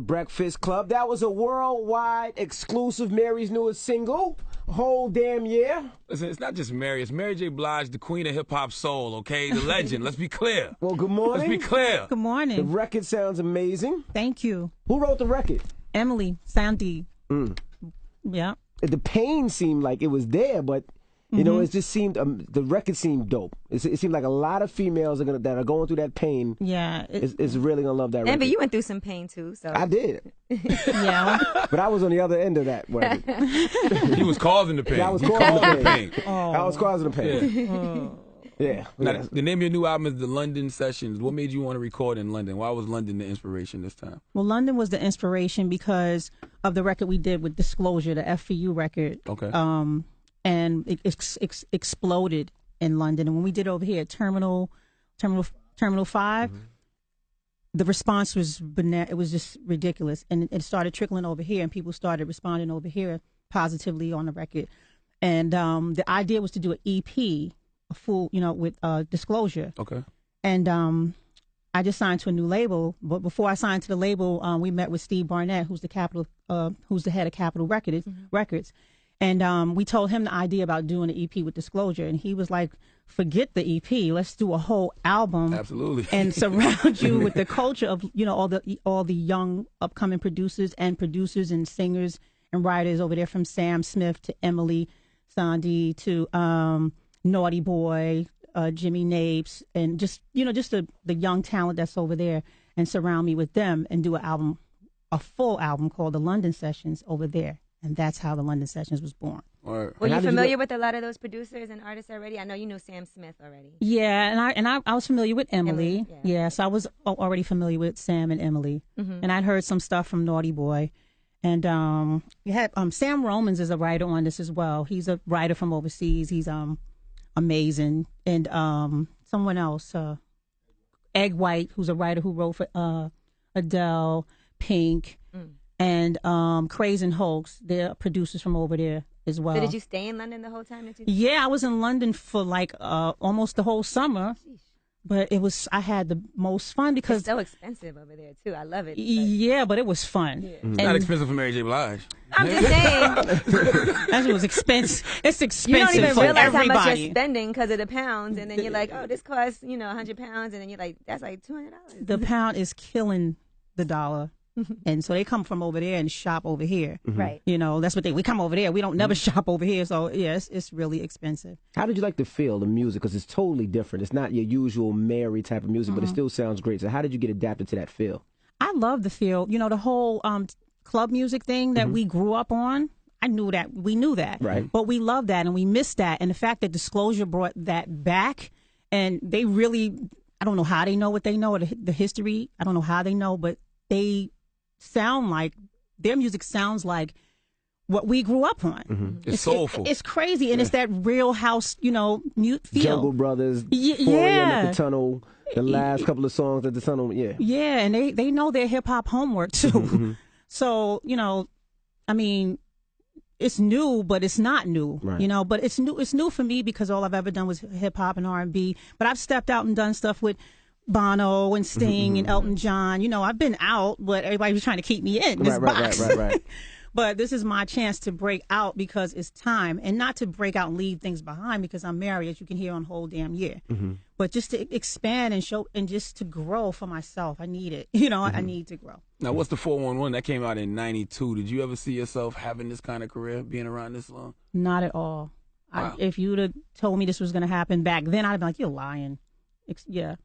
Breakfast Club. That was a worldwide exclusive Mary's newest single. Whole damn year. Listen, it's not just Mary. It's Mary J. Blige, the queen of hip-hop soul, okay? The legend. Let's be clear. Well, good morning. Let's be clear. Good morning. The record sounds amazing. Thank you. Who wrote the record? Emily, Sandy. Yeah. The pain seemed like it was there, but you know, it just seemed the record seemed dope. It seemed like a lot of females that are going through that pain. Yeah, is really gonna love that record. But you went through some pain too, so I did. Yeah, but I was on the other end of that record. He was causing the pain. I was causing the pain. Oh. I was causing the pain. Yeah. Yeah. Now, the name of your new album is The London Sessions. What made you want to record in London? Why was London the inspiration this time? Well, London was the inspiration because of the record we did with Disclosure, the FPU record. Okay. And it exploded in London. And when we did over here at Terminal 5, the response was it was just ridiculous. And it started trickling over here, and people started responding over here positively on the record. And the idea was to do an EP, a full, with Disclosure. Okay. And I just signed to a new label. But before I signed to the label, we met with Steve Barnett, who's the head of Capitol Records. And we told him the idea about doing an EP with Disclosure, and he was like, "Forget the EP. Let's do a whole album, absolutely, and surround you with the culture of all the young upcoming producers and singers and writers over there, from Sam Smith to Emily Sandy to Naughty Boy, Jimmy Napes, and just the young talent that's over there, and surround me with them and do a full album called The London Sessions over there." And that's how the London Sessions was born. Right. Were you familiar with a lot of those producers and artists already? I know you knew Sam Smith already. Yeah, and I was familiar with Emily. Yeah, so I was already familiar with Sam and Emily. And I'd heard some stuff from Naughty Boy. And you had Sam Romans is a writer on this as well. He's a writer from overseas. He's amazing. And someone else, Egg White, who's a writer who wrote for Adele, Pink. And Craze and Hoax, they're producers from over there as well. So did you stay in London the whole time? Yeah, I was in London for like almost the whole summer. But I had the most fun because it's so expensive over there too. I love it. Yeah, but it was fun. Yeah. It's not expensive for Mary J. Blige. I'm just saying. That was expensive. It's expensive. You don't even for realize everybody. how much you're spending because of the pounds, and then you're like, oh, this costs £100, and then you're like, that's like $200. The pound is killing the dollar. And so they come from over there and shop over here. Right. That's what we come over there. We don't never shop over here. So, yes, it's really expensive. How did you like to feel the music? Because it's totally different. It's not your usual Mary type of music, but it still sounds great. So how did you get adapted to that feel? I love the feel. The whole club music thing that we grew up on, I knew that. We knew that. Right. But we loved that and we missed that. And the fact that Disclosure brought that back, and they really, I don't know how they know what they know, or the history. I don't know how they know, but they sound like, their music sounds like what we grew up on. It's soulful. It's crazy, and it's that real house, mute feel. Jungle Brothers, 4 a.m. at the Tunnel, the last couple of songs at the Tunnel, Yeah, and they know their hip-hop homework, too. So, I mean, it's new, but it's not new, right. But it's new for me because all I've ever done was hip-hop and R&B. But I've stepped out and done stuff with Bono and Sting and Elton John. I've been out, but everybody was trying to keep me in this box. Right. But this is my chance to break out because it's time, and not to break out and leave things behind because I'm married, as you can hear, on Whole Damn Year. But just to expand and show, and just to grow for myself. I need it. I need to grow. Now, what's the 411? That came out in '92. Did you ever see yourself having this kind of career, being around this long? Not at all. Wow. If you'd have told me this was going to happen back then, I'd have been like, you're lying. Yeah.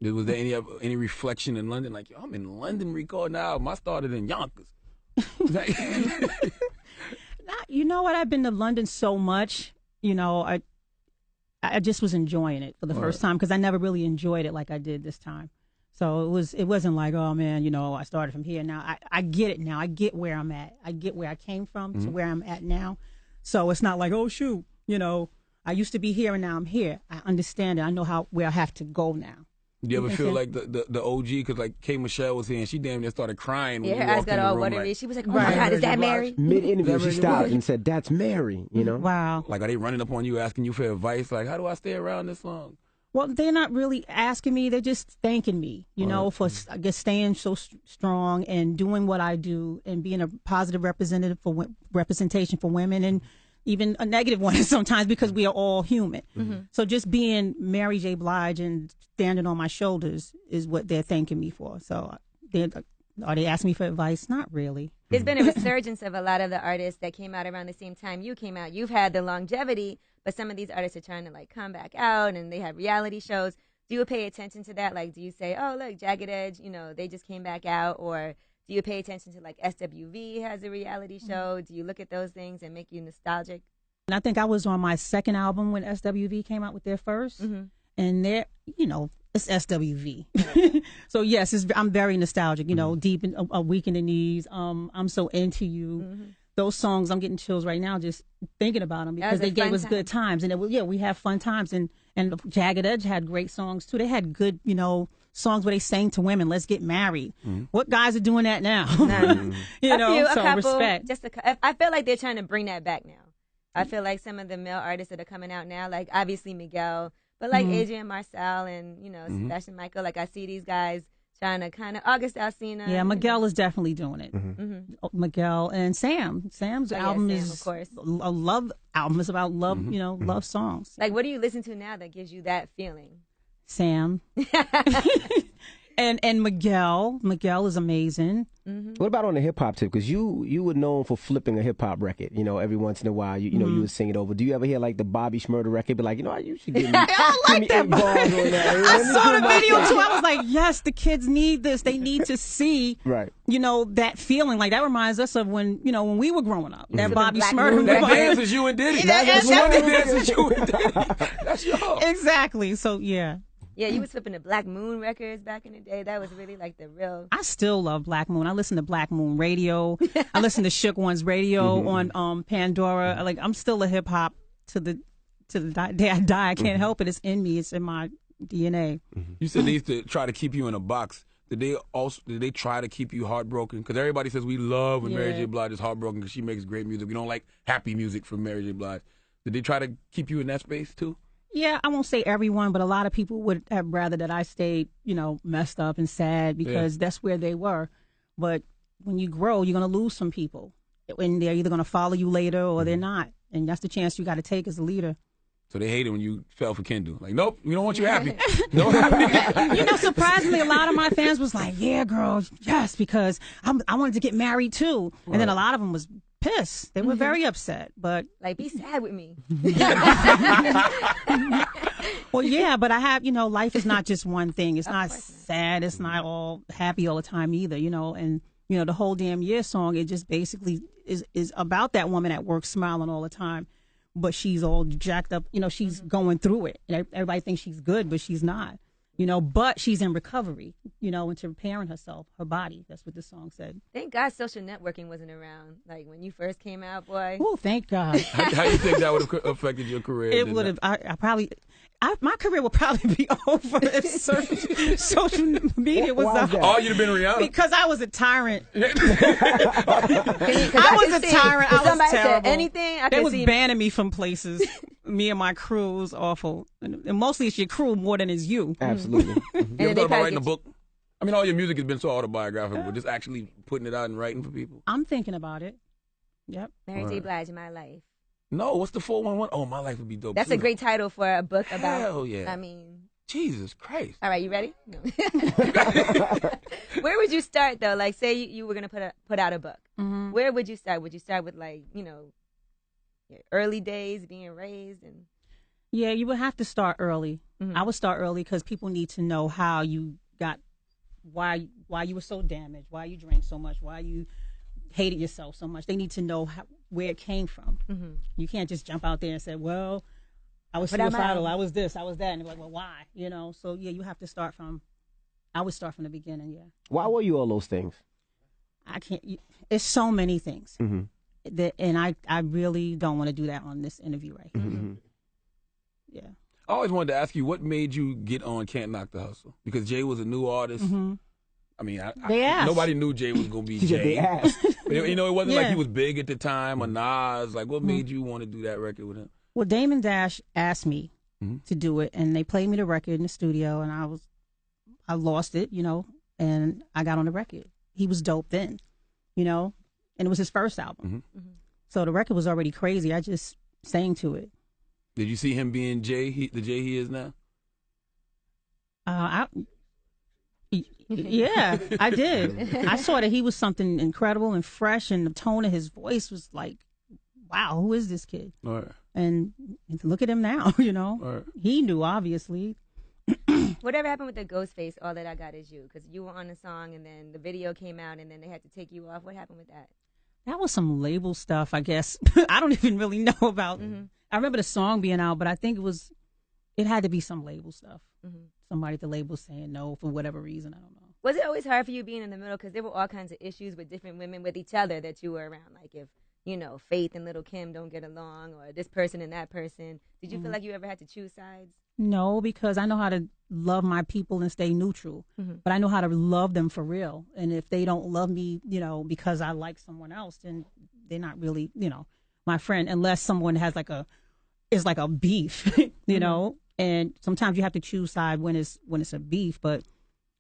Was there any reflection in London? Like, I'm in London recording an album. I started in Yonkers. You know what? I've been to London so much. I just was enjoying it for the first time because I never really enjoyed it like I did this time. So it wasn't like, oh man, I started from here. Now I get it now. I get where I'm at. I get where I came from to where I'm at now. So it's not like, oh shoot, I used to be here and now I'm here. I understand it. I know where I have to go now. Do you ever feel like the OG? Because like K. Michelle was here and she damn near started crying. When her eyes got all watery. She was like, oh Right. my God, is that Mary? Mid-interview, she stopped and said, "That's Mary," Wow. Like, are they running up on you asking you for advice? Like, how do I stay around this long? Well, they're not really asking me. They're just thanking me, you know, for, I guess, staying so strong and doing what I do and being a positive representation for women, and even a negative one sometimes, because we are all human. So just being Mary J. Blige and standing on my shoulders is what they're thanking me for. So are they asking me for advice? Not really. There's been a resurgence of a lot of the artists that came out around the same time you came out. You've had the longevity, but some of these artists are trying to like come back out, and they have reality shows. Do you pay attention to that? Like, do you say, oh, look, Jagged Edge, you know, they just came back out? Or do you pay attention to like SWV has a reality show? Do you look at those things and make you nostalgic? And I think I was on my second album when SWV came out with their first, and they're, you know, it's SWV. So yes, I'm very nostalgic, you know, deep in a Week in the Knees. I'm So Into You. Those songs, I'm getting chills right now just thinking about them, because they gave us good times. And we have fun times. And Jagged Edge had great songs too. They had good, you know, songs where they sang to women, let's get married. What guys are doing that now? You know, so couple, respect. I feel like they're trying to bring that back now. I feel like some of the male artists that are coming out now, like obviously Miguel, but like Adrian Marcel and, you know, Sebastian Michael, like I see these guys trying to kind of, August Alsina. Yeah, Miguel is definitely doing it. Miguel and Sam. Sam's album is, of course, a love album. It's about love, you know, love songs. Like, what do you listen to now that gives you that feeling? Sam. And Miguel. Miguel is amazing. What about on the hip hop tip? Because you were known for flipping a hip hop record. You know, every once in a while, you know, you would sing it over. Do you ever hear like the Bobby Shmurda record? Be like, you know, you should give me, I like give me 8 bars on that. I saw the video too. I was like, yes, the kids need this. They need to see, you know, that feeling. Like that reminds us of when, you know, when we were growing up. That Bobby Shmurda. That dance is you and Diddy. That's you and Diddy. That's y'all. Exactly. So yeah. Yeah, you was flipping the Black Moon records back in the day. That was really like the real. I still love Black Moon. I listen to Black Moon radio. I listen to Shook One's radio on Pandora. Like, I'm still a hip hop to the day I die. I can't help it. It's in me. It's in my DNA. You said they used to try to keep you in a box. Did they try to keep you heartbroken? Because everybody says we love when Mary J. Blige is heartbroken because she makes great music. We don't like happy music from Mary J. Blige. Did they try to keep you in that space too? Yeah, I won't say everyone, but a lot of people would have rather that I stayed, you know, messed up and sad, because that's where they were. But when you grow, you're going to lose some people. And they're either going to follow you later or they're not. And that's the chance you got to take as a leader. So they hated when you fell for Kendall. Like, nope, we don't want you happy. No happy. You know, surprisingly, a lot of my fans was like, yeah, girl, yes, because I wanted to get married too. And then a lot of them was pissed. They were very upset, but like, be sad with me. Well, yeah, but I have, you know, life is not just one thing. It's not sad. It's not all happy all the time either, you know. And, you know, the Whole Damn Year song, it just basically is about that woman at work smiling all the time, but she's all jacked up. You know, she's going through it. And everybody thinks she's good, but she's not. You know, but she's in recovery, you know, into repairing herself, her body. That's what the song said. Thank God social networking wasn't around. Like when you first came out, boy. Oh, thank God. How do you think that would have affected your career? It would have. My career would probably be over if social media was up. Oh, you'd have been Rihanna. Because I was a tyrant. I was a tyrant. I was terrible. Anything? They was banning me from places. Me and my crew was awful. And mostly it's your crew more than it's you. Absolutely. You ever thought about writing a book? I mean, all your music has been so autobiographical, but just actually putting it out and writing for people? I'm thinking about it. Yep. Mary J. Blige, My Life. No, what's the 411? Oh, My Life would be dope. That's too. a great title for a book about. Hell yeah. I mean. Jesus Christ. All right, you ready? No. Where would you start though? Like, say you were gonna put out a book. Where would you start? Would you start with, like, you know, your early days being raised and? Yeah, you would have to start early. I would start early because people need to know how you got, why you were so damaged, why you drank so much, why you hated yourself so much. They need to know where it came from. You can't just jump out there and say, well, I was suicidal, I was this, I was that. And they're like, well, why? You know, so yeah, you have to start from, I would start from the beginning, yeah. Why were you all those things? I can't, it's so many things. And I really don't want to do that on this interview right here. Yeah. I always wanted to ask you, what made you get on Can't Knock the Hustle? Because Jay was a new artist. I mean, nobody knew Jay was going to be Jay. They asked. You know, it wasn't like he was big at the time, or Nas. Like, what made you want to do that record with him? Well, Damon Dash asked me to do it, and they played me the record in the studio, and I lost it, and I got on the record. He was dope then, and it was his first album. So the record was already crazy. I just sang to it. Did you see him being the Jay he is now? Yeah, I did. I saw that he was something incredible and fresh, and the tone of his voice was like, wow, who is this kid? All right. And look at him now, All right. He knew, obviously. Whatever happened with the Ghostface, All That I Got Is You? Because you were on the song, and then the video came out, and then they had to take you off. What happened with that? That was some label stuff, I guess. I don't even really know about. I remember the song being out, but I think it had to be some label stuff. Somebody at the label saying no for whatever reason. I don't know. Was it always hard for you being in the middle? Because there were all kinds of issues with different women, with each other that you were around. Like if, Faith and Little Kim don't get along, or this person and that person. Did you feel like you ever had to choose sides? No, because I know how to love my people and stay neutral. But I know how to love them for real. And if they don't love me, because I like someone else, then they're not really, my friend, unless someone has like a beef, And sometimes you have to choose side when it's a beef, but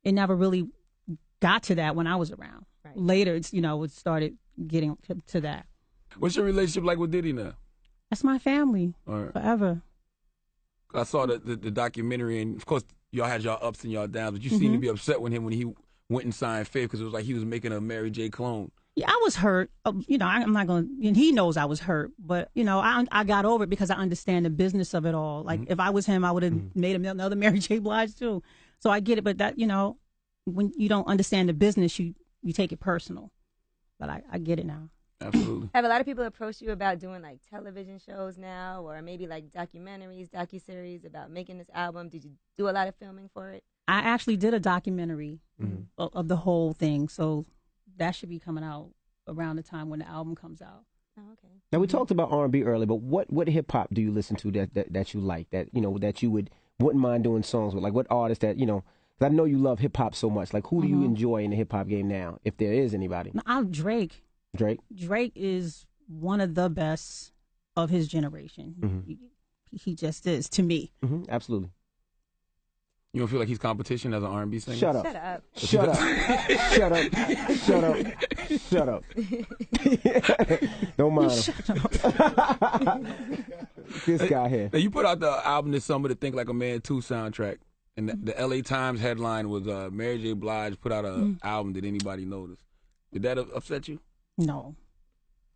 it never really got to that when I was around. Right. Later, it started getting to that. What's your relationship like with Diddy now? That's my family, forever. I saw the documentary, and of course, y'all had y'all ups and y'all downs, but you seemed to be upset with him when he went and signed Faith, because it was like he was making a Mary J. clone. Yeah, I was hurt. I'm not going to, and he knows I was hurt, but, I got over it because I understand the business of it all. Like, if I was him, I would have made another Mary J. Blige, too. So I get it, but that, when you don't understand the business, you take it personal. But I get it now. Absolutely. Have a lot of people approached you about doing like television shows now, or maybe like documentaries, docuseries about making this album? Did you do a lot of filming for it? I actually did a documentary of the whole thing, so that should be coming out around the time when the album comes out. Oh, okay. Now we talked about R&B earlier, but what hip hop do you listen to that you like, that that you wouldn't mind doing songs with? Like what artists that 'cause I know you love hip hop so much. Like who do you enjoy in the hip hop game now, if there is anybody? Drake. Drake is one of the best of his generation. He just is, to me. Absolutely. You don't feel like he's competition as an R&B singer? Shut up. Shut up. Shut up. Shut up. Shut up. Don't mind him. This guy here. Now, you put out the album this summer, to Think Like a Man 2 soundtrack, and the LA Times headline was Mary J. Blige put out an album. Did anybody notice? Did that upset you? No,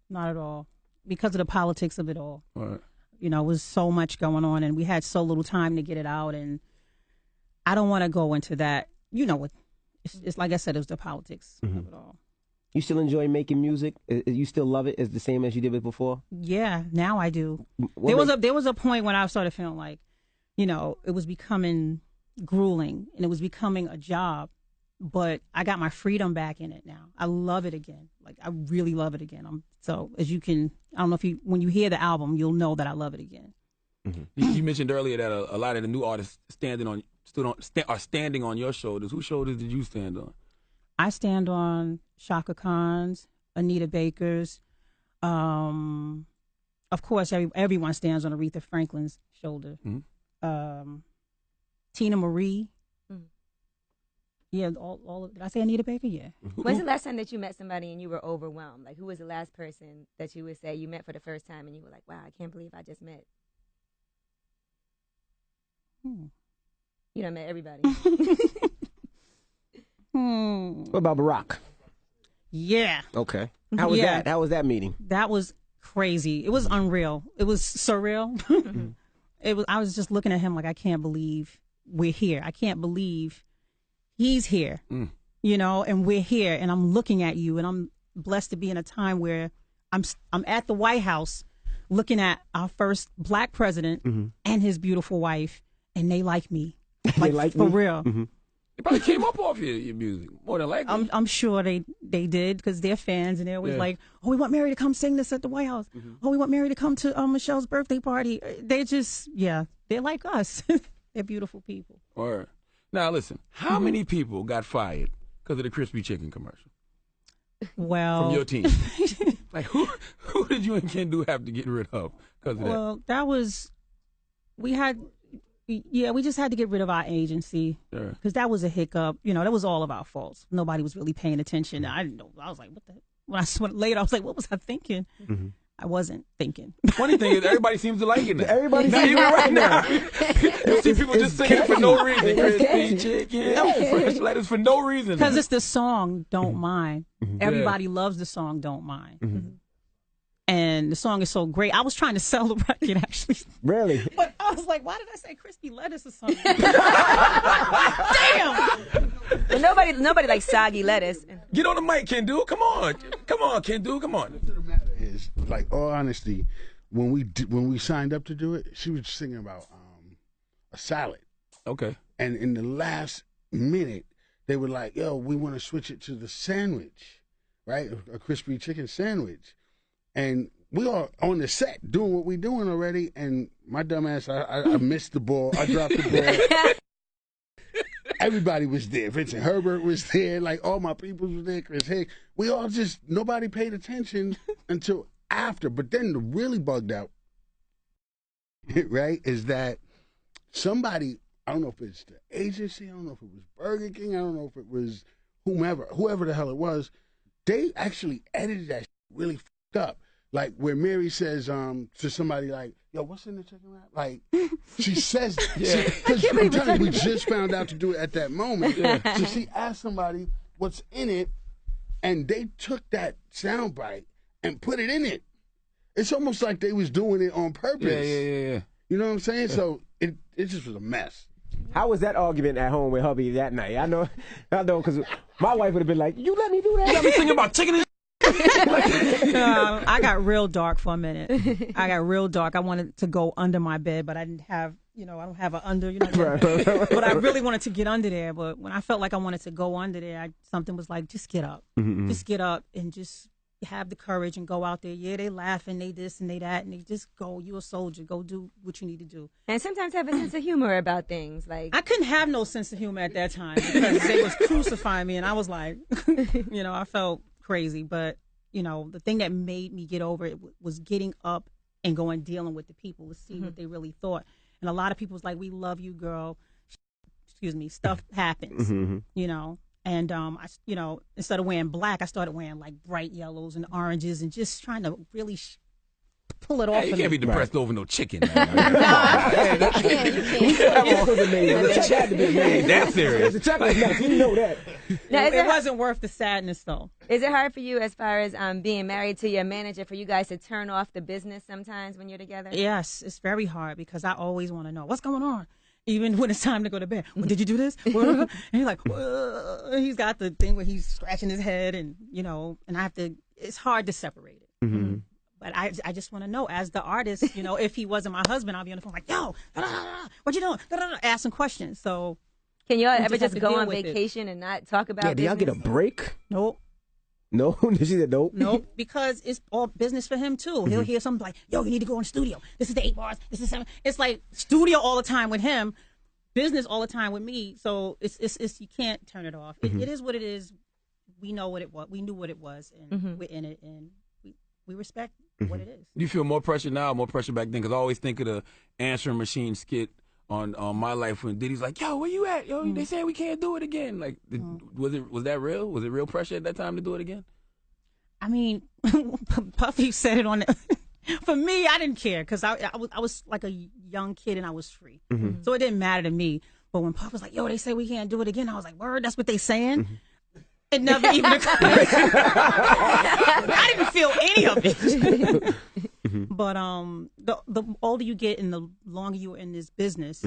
not at all. Because of the politics of it all. All right. It was so much going on, and we had so little time to get it out, and I don't want to go into that. It's like I said, it was the politics of it all. You still enjoy making music? You still love it? Is the same as you did it before? Yeah, now I do. There was a point when I started feeling like, it was becoming grueling and it was becoming a job. But I got my freedom back in it now. I love it again. Like I really love it again. So as you can, I don't know if when you hear the album, you'll know that I love it again. You mentioned earlier that a lot of the new artists are standing on your shoulders. Whose shoulders did you stand on? I stand on Shaka Khan's, Anita Baker's. Of course, everyone stands on Aretha Franklin's shoulder. Tina Marie. Yeah, all of, did I say Anita Baker? Yeah. When's the last time that you met somebody and you were overwhelmed? Like, who was the last person that you would say you met for the first time and you were like, wow, I can't believe I just met? You done met everybody. What about Barack? Yeah. Okay. How was that? How was that meeting? That was crazy. It was unreal. It was surreal. I was just looking at him like, I can't believe we're here. I can't believe he's here, and we're here, and I'm looking at you, and I'm blessed to be in a time where I'm at the White House looking at our first black president and his beautiful wife, and they like me. Like for real. They probably came up off your music, more than likely. I'm sure they did, because they're fans, and they're always like, oh, we want Mary to come sing this at the White House. Oh, we want Mary to come to Michelle's birthday party. They just, they're like us. They're beautiful people. All right. Now, listen, how many people got fired because of the crispy chicken commercial? Well, from your team. Like, who did you and Ken Do have to get rid of because of that? Well, that was, we had Yeah, we just had to get rid of our agency because that was a hiccup. You know, that was all of our faults. Nobody was really paying attention. I didn't know. I was like, what the? When I saw it later, I was like, what was I thinking? I wasn't thinking. Funny thing is, everybody seems to like it now. Everybody now, seems even to like right it now. now. You see people just singing it for no reason. It's Crispy catchy. chicken, fresh lettuce for no reason. Because it's the song, Don't Mind. Everybody loves the song, Don't Mind. And the song is so great. I was trying to sell the record, actually. Really? But I was like, why did I say crispy lettuce or something? Damn! Well, nobody likes soggy lettuce. Get on the mic, Kendu. Come on, Kendu. Come on. The matter is, like, all honesty, when we signed up to do it, she was singing about a salad, Okay. and in the last minute, they were like, "Yo, we want to switch it to the sandwich, right? A crispy chicken sandwich," and we are on the set doing what we doing already, and my dumb ass, I missed the ball. I dropped the ball. Everybody was there. Vincent Herbert was there. Like, all my people was there. Chris Hicks. We all just, nobody paid attention until after. But then the really bugged out, right, is that somebody, I don't know if it's the agency, I don't know if it was Burger King, I don't know if it was whoever the hell it was, they actually edited that really fucked up. Like, where Mary says to somebody like, "Yo, what's in the chicken wrap?" Like, she says, because I'm telling you, we just found out to do it at that moment. So she asked somebody what's in it, and they took that soundbite and put it in it. It's almost like they was doing it on purpose. Yeah. You know what I'm saying? So it just was a mess. How was that argument at home with hubby that night? I know, because my wife would have been like, "You let me do that?" Got me thinking about chicken and I got real dark for a minute. I got real dark. I wanted to go under my bed, but I didn't have, I don't have an under, but I really wanted to get under there. But when I felt like I wanted to go under there, something was like, just get up. Just get up and just have the courage and go out there. Yeah, they laughing, they this and they that, and they just go, you a soldier, go do what you need to do. And sometimes have a sense of humor about things. Like, I couldn't have no sense of humor at that time because they was crucifying me, and I was like, I felt crazy. But, the thing that made me get over it was getting up and going dealing with the people to see what they really thought. And a lot of people was like, "We love you, girl." Excuse me, stuff happens, And I, instead of wearing black, I started wearing like bright yellows and oranges, and just trying to really pull it off. You can't be depressed over no chicken. Man. That's serious. The chocolate nuts, you know that. Now, It wasn't worth the sadness, though. is it hard for you, as far as being married to your manager, for you guys to turn off the business sometimes when you're together? Yes, it's very hard because I always want to know what's going on. Even when it's time to go to bed. Well, did you do this? And he's like, he's got the thing where he's scratching his head, and and I have to. It's hard to separate it. But I just want to know, as the artist, if he wasn't my husband, I'll be on the phone like, "Yo, what you doing?" Asking questions. So, Can y'all ever have just to go deal on with it. vacation and not talk about? Yeah, do y'all get a business? break? nope. No, she said nope. Nope, because it's all business for him too. He'll hear something like, "Yo, you need to go in the studio. This is the 8 bars. This is 7." It's like studio all the time with him, business all the time with me. So it's you can't turn it off. It is what it is. We know what it was. We knew what it was, and we're in it, and we respect what it is. You feel more pressure now, or more pressure back then? Because I always think of the answering machine skit on My Life when Diddy's like, "Yo, where you at? Yo, they said we can't do it again." Like, was that real? Was it real pressure at that time to do it again? I mean, Puffy said it on the, for me, I didn't care because I was like a young kid and I was free. So it didn't matter to me. But when Puff was like, "Yo, they say we can't do it again," I was like, "Word, that's what they saying?" It never even occurred. I didn't feel any of it. But the older you get and the longer you're in this business,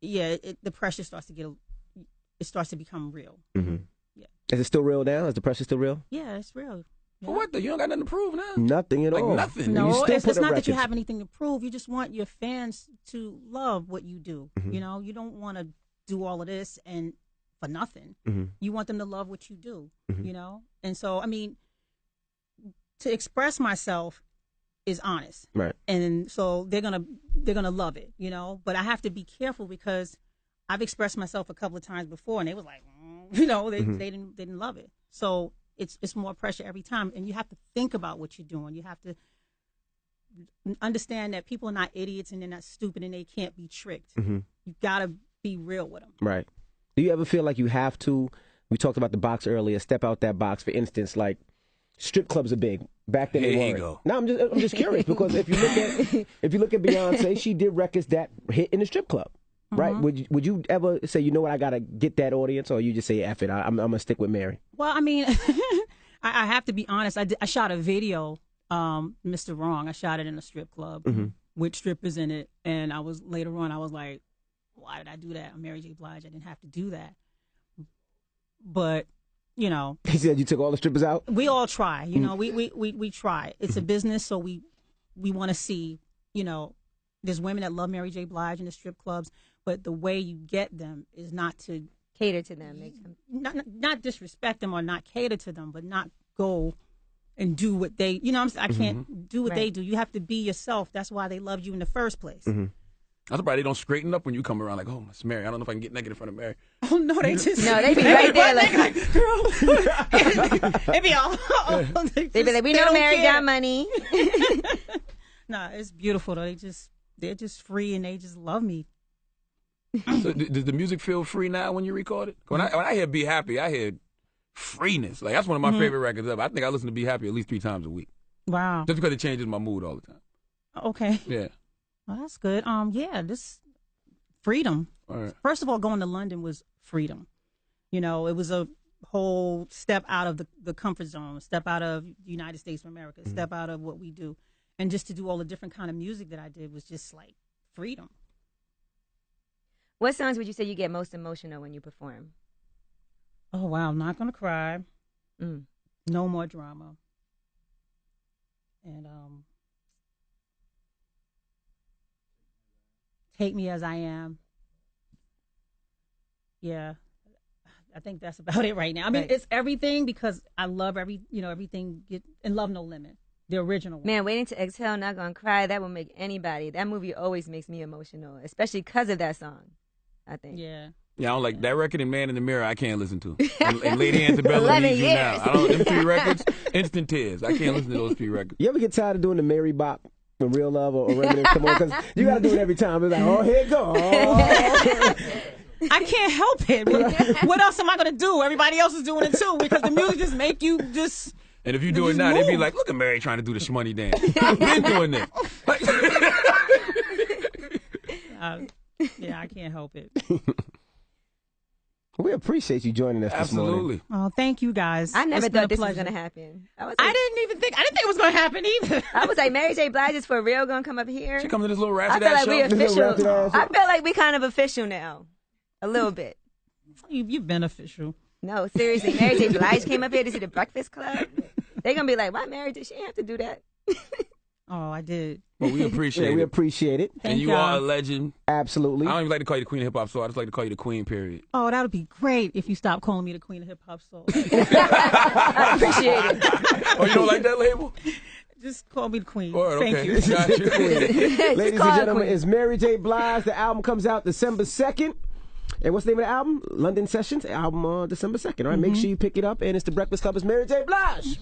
the pressure starts to become real. Yeah. Is it still real now? Is the pressure still real? Yeah, it's real. For what though? You don't got nothing to prove now. Nothing at Like all. nothing. You No, still it's put up not that you records. have anything to prove. You just want your fans to love what you do. You don't want to do all of this and for nothing. You want them to love what you do. And so I mean, to express myself is honest, Right. and so they're gonna love it. But I have to be careful because I've expressed myself a couple of times before, and they was like, they didn't love it. So it's more pressure every time, and you have to think about what you're doing. You have to understand that people are not idiots and they're not stupid and they can't be tricked. Mm-hmm. You gotta be real with them. Right. Do you ever feel like you have to? We talked about the box earlier. Step out that box. For instance, like strip clubs are big. Back then they weren't. Go. No, I'm just curious because if you look at Beyonce, she did records that hit in the strip club. Right? Would you ever say, you know what, I gotta get that audience, or you just say, F it, I'm gonna stick with Mary? Well, I mean, I have to be honest. I shot a video, Mr. Wrong. I shot it in a strip club with strippers in it, and later on I was like, why did I do that? I'm Mary J. Blige. I didn't have to do that. But you know, He said you took all the strippers out. we all try. You know, we try. It's a business, so we want to see. You know, there's women that love Mary J. Blige in the strip clubs. But the way you get them is not to cater to them, not disrespect them or not cater to them, but not go and do what they, you know what I'm saying? I can't do what they do. You have to be yourself. That's why they loved you in the first place. I'm surprised they don't straighten up when you come around like, oh, it's Mary. I don't know if I can get naked in front of Mary. Oh, no, they just... No, they be right there like girl. They be all... They be like, we know Mary got money. Nah, it's beautiful, though. They're just free and they just love me. So does the music feel free now when you record it? When I hear Be Happy, I hear freeness. Like, that's one of my favorite records ever. I think I listen to Be Happy at least 3 times a week. Wow. Just because it changes my mood all the time. Okay. Yeah. Well, that's good. Yeah, this freedom. All right. First of all, going to London was freedom. You know, it was a whole step out of the comfort zone, step out of the United States of America, step out of what we do. And just to do all the different kind of music that I did was just like freedom. What songs would you say you get most emotional when you perform? Oh, wow. I'm Not Gonna Cry. No More Drama. And Take Me As I Am. Yeah. I think that's about it right now. I mean, it's everything because I love everything. And Love No Limit. The original one. Man, Waiting to Exhale, Not Gonna Cry, that will make anybody. That movie always makes me emotional, especially because of that song, I think. Yeah. Yeah, I don't like that record and Man in the Mirror. I can't listen to. And Lady Antebellum Needs You Now. I don't. Them 3 records, instant tears. I can't listen to those 3 records. You ever get tired of doing the Mary Bop, the Real Love, or Reminisce? Come on, because you got to do it every time. It's like, oh, here it goes. I can't help it. What else am I going to do? Everybody else is doing it too because the music just make you just... And if you do it now, they'd be like, look at Mary trying to do the shmoney dance. I've been doing this. Yeah, I can't help it. We appreciate you joining us this morning. Absolutely. Oh, thank you guys. I never It's been thought a this was pleasure. going to happen. I didn't think it was going to happen either. I was like, Mary J. Blige is for real going to come up here? She comes to this little I ratchet feel ass like we show. official. I feel like we kind of official now. A little bit. You've been official. No, seriously. Mary J. Blige came up here to see the Breakfast Club. They're going to be like, why Mary did she have to do that? Oh, I did. Well, we appreciate it. We appreciate it. And you are a legend. Absolutely. I don't even like to call you the Queen of Hip Hop Soul. I just like to call you the Queen, period. Oh, that would be great if you stopped calling me the Queen of Hip Hop Soul. I appreciate it. Oh, you don't like that label? Just call me the Queen. Word, Thank okay. you. Got you. Ladies and gentlemen, it's Mary J. Blige. The album comes out December 2nd. And what's the name of the album? London Sessions. Album December 2nd. All right, make sure you pick it up. And it's The Breakfast Club. It's Mary J. Blige.